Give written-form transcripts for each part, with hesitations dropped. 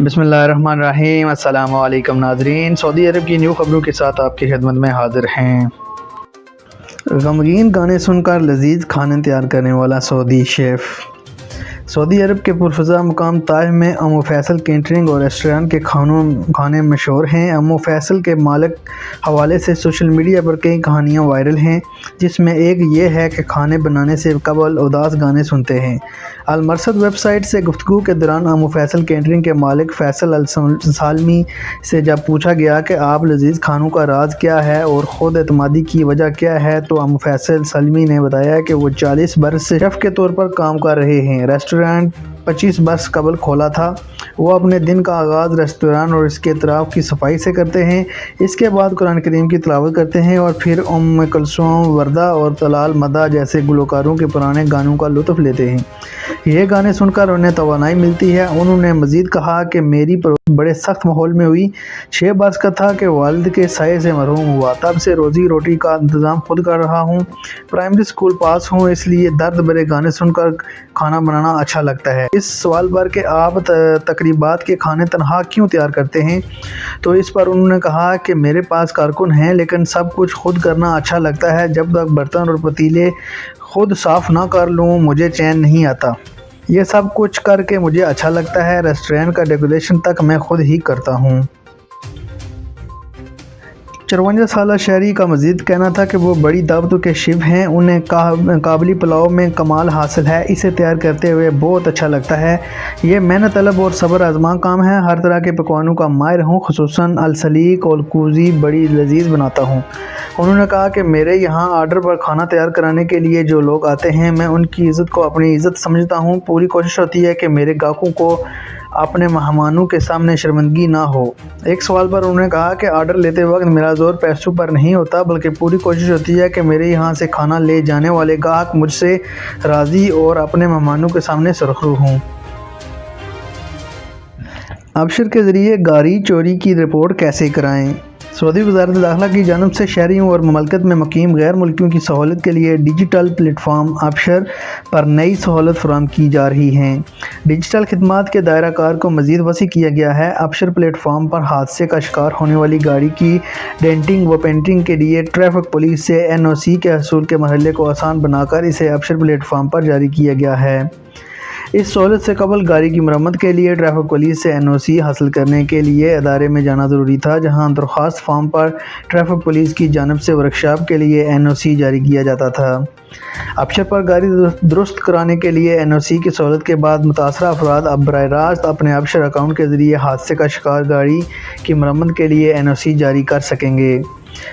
بسم اللہ الرحمن الرحیم۔ السلام علیکم ناظرین، سعودی عرب کی نیو خبروں کے ساتھ آپ کی خدمت میں حاضر ہیں۔ غمگین گانے سن کر لذیذ کھانے تیار کرنے والا سعودی شیف۔ سعودی عرب کے پرفضا مقام طائف میں امو فیصل کیٹرنگ اور ریسٹوران کے کھانے مشہور ہیں۔ امو فیصل کے مالک حوالے سے سوشل میڈیا پر کئی کہانیاں وائرل ہیں، جس میں ایک یہ ہے کہ کھانے بنانے سے قبل اداس گانے سنتے ہیں۔ المرصد ویب سائٹ سے گفتگو کے دوران امو فیصل کیٹرنگ کے مالک فیصل السالمی سے جب پوچھا گیا کہ آپ لذیذ کھانوں کا راز کیا ہے اور خود اعتمادی کی وجہ کیا ہے، تو امو فیصل سالمی نے بتایا کہ وہ 40 برس سے شیف کے طور پر کام کر رہے ہیں۔ ریسٹورانٹ 25 برس قبل کھولا تھا۔ وہ اپنے دن کا آغاز ریسٹوران اور اس کے اطراف کی صفائی سے کرتے ہیں۔ اس کے بعد قرآن کریم کی تلاوت کرتے ہیں اور پھر کلثوم، وردہ اور طلال مدح جیسے گلوکاروں کے پرانے گانوں کا لطف لیتے ہیں۔ یہ گانے سن کر انہیں توانائی ملتی ہے۔ انہوں نے مزید کہا کہ میری پرورش بڑے سخت ماحول میں ہوئی۔ 6 برس کا تھا کہ والد کے سائے سے محروم ہوا، تب سے روزی روٹی کا انتظام خود کر رہا ہوں۔ پرائمری اسکول پاس ہوں، اس لیے درد بھرے گانے سن کر کھانا بنانا اچھا لگتا ہے۔ اس سوال پر کہ آپ تقریبات کے کھانے تنہا کیوں تیار کرتے ہیں، تو اس پر انہوں نے کہا کہ میرے پاس کارکن ہیں، لیکن سب کچھ خود کرنا اچھا لگتا ہے۔ جب تک برتن اور پتیلے خود صاف نہ کر لوں مجھے چین نہیں آتا۔ یہ سب کچھ کر کے مجھے اچھا لگتا ہے۔ ریسٹورینٹ کا ڈیکوریشن تک میں خود ہی کرتا ہوں۔ 54 سالہ شہری کا مزید کہنا تھا کہ وہ بڑی دعوتوں کے شیف ہیں۔ انہیں قابلی پلاؤ میں کمال حاصل ہے، اسے تیار کرتے ہوئے بہت اچھا لگتا ہے۔ یہ محنت طلب اور صبر آزما کام ہے۔ ہر طرح کے پکوانوں کا ماہر ہوں، خصوصاً السلیق اور کوزی بڑی لذیذ بناتا ہوں۔ انہوں نے کہا کہ میرے یہاں آرڈر پر کھانا تیار کرنے کے لیے جو لوگ آتے ہیں، میں ان کی عزت کو اپنی عزت سمجھتا ہوں۔ پوری کوشش ہوتی ہے کہ میرے گاہکوں کو اپنے مہمانوں کے سامنے شرمندگی نہ ہو۔ ایک سوال پر انہوں نے کہا کہ آرڈر لیتے وقت میرا زور پیسوں پر نہیں ہوتا، بلکہ پوری کوشش ہوتی ہے کہ میرے یہاں سے کھانا لے جانے والے گاہک مجھ سے راضی اور اپنے مہمانوں کے سامنے سرخرو ہوں۔ ابشر کے ذریعے گاڑی چوری کی رپورٹ کیسے کرائیں؟ سعودی وزارت داخلہ کی جانب سے شہریوں اور مملکت میں مقیم غیر ملکیوں کی سہولت کے لیے ڈیجیٹل پلیٹ فارم ابشر پر نئی سہولت فراہم کی جا رہی ہے۔ ڈیجیٹل خدمات کے دائرہ کار کو مزید وسیع کیا گیا ہے۔ ابشر پلیٹ فارم پر حادثے کا شکار ہونے والی گاڑی کی ڈینٹنگ و پینٹنگ کے لیے ٹریفک پولیس سے NOC کے حصول کے مرحلے کو آسان بنا کر اسے ابشر پلیٹ فارم پر جاری کیا گیا ہے۔ اس سہولت سے قبل گاڑی کی مرمت کے لیے ٹریفک پولیس سے NOC حاصل کرنے کے لیے ادارے میں جانا ضروری تھا، جہاں درخواست فارم پر ٹریفک پولیس کی جانب سے ورکشاپ کے لیے NOC جاری کیا جاتا تھا۔ ابشر پر گاڑی درست کرانے کے لیے NOC کی سہولت کے بعد متاثرہ افراد اب براہ راست اپنے ابشر اکاؤنٹ کے ذریعے حادثے کا شکار گاڑی کی مرمت کے لیے NOC جاری کر سکیں گے۔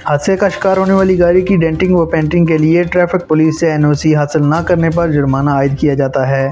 حادثے کا شکار ہونے والی گاڑی کی ڈینٹنگ و پینٹنگ کے لیے ٹریفک پولیس سے NOC حاصل نہ کرنے پر جرمانہ عائد کیا جاتا ہے۔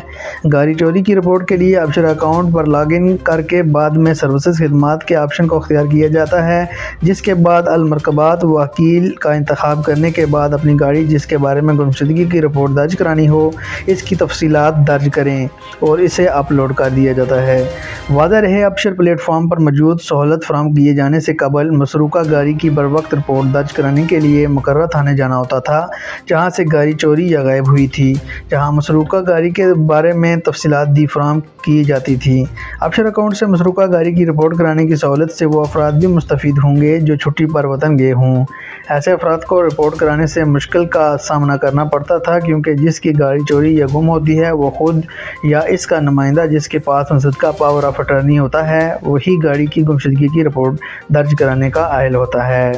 گاڑی چوری کی رپورٹ کے لیے ابشر اکاؤنٹ پر لاگ ان کر کے بعد میں سروسز خدمات کے آپشن کو اختیار کیا جاتا ہے، جس کے بعد المرکبات وکیل کا انتخاب کرنے کے بعد اپنی گاڑی جس کے بارے میں گمشدگی کی رپورٹ درج کرانی ہو، اس کی تفصیلات درج کریں اور اسے اپلوڈ کر دیا جاتا ہے۔ واضح رہے، ابشر پلیٹ فارم پر موجود سہولت فراہم کیے جانے سے قبل مسروقہ گاڑی کی بروقت رپورٹ درج کرانے کے لیے مقررہ تھانے جانا ہوتا تھا، جہاں سے گاڑی چوری یا غائب ہوئی تھی، جہاں مسروقہ گاڑی کے بارے میں تفصیلات فراہم کی جاتی تھی۔ ابشر اکاؤنٹ سے مسروقہ گاڑی کی رپورٹ کرانے کی سہولت سے وہ افراد بھی مستفید ہوں گے جو چھٹی پر وطن گئے ہوں۔ ایسے افراد کو رپورٹ کرانے سے مشکل کا سامنا کرنا پڑتا تھا، کیونکہ جس کی گاڑی چوری یا گم ہوتی ہے وہ خود یا اس کا نمائندہ جس کے پاس مصدقہ پاور آف اٹارنی ہوتا ہے، وہی گاڑی کی گمشدگی کی رپورٹ درج کرانے کا اہل ہوتا ہے۔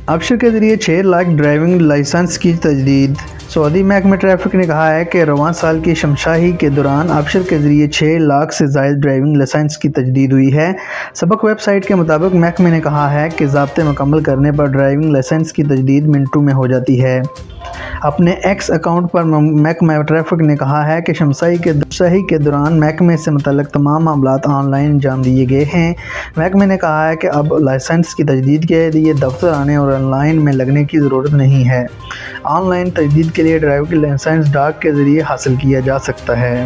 ابشر کے ذریعے 6 لاکھ ڈرائیونگ لائسنس کی تجدید۔ سعودی محکمہ ٹریفک نے کہا ہے کہ رواں سال کی شمشاہی کے دوران ابشر کے ذریعے 6 لاکھ سے زائد ڈرائیونگ لائسنس کی تجدید ہوئی ہے۔ سبق ویب سائٹ کے مطابق محکمے نے کہا ہے کہ ضابطے مکمل کرنے پر ڈرائیونگ لائسنس کی تجدید منٹوں میں ہو جاتی ہے۔ اپنے ایکس اکاؤنٹ پر محکمہ ٹریفک نے کہا ہے کہ شمشاہی کے دوران محکمے سے متعلق تمام معاملات آن لائن انجام دیے گئے ہیں۔ محکمے نے کہا ہے کہ اب لائسنس کی تجدید کے لیے دفتر آنے اور آن لائن میں لگنے کی ضرورت نہیں ہے۔ آن لائن تجدید کے لیے ڈرائیونگ لائسنس ڈاک کے ذریعے حاصل کیا جا سکتا ہے۔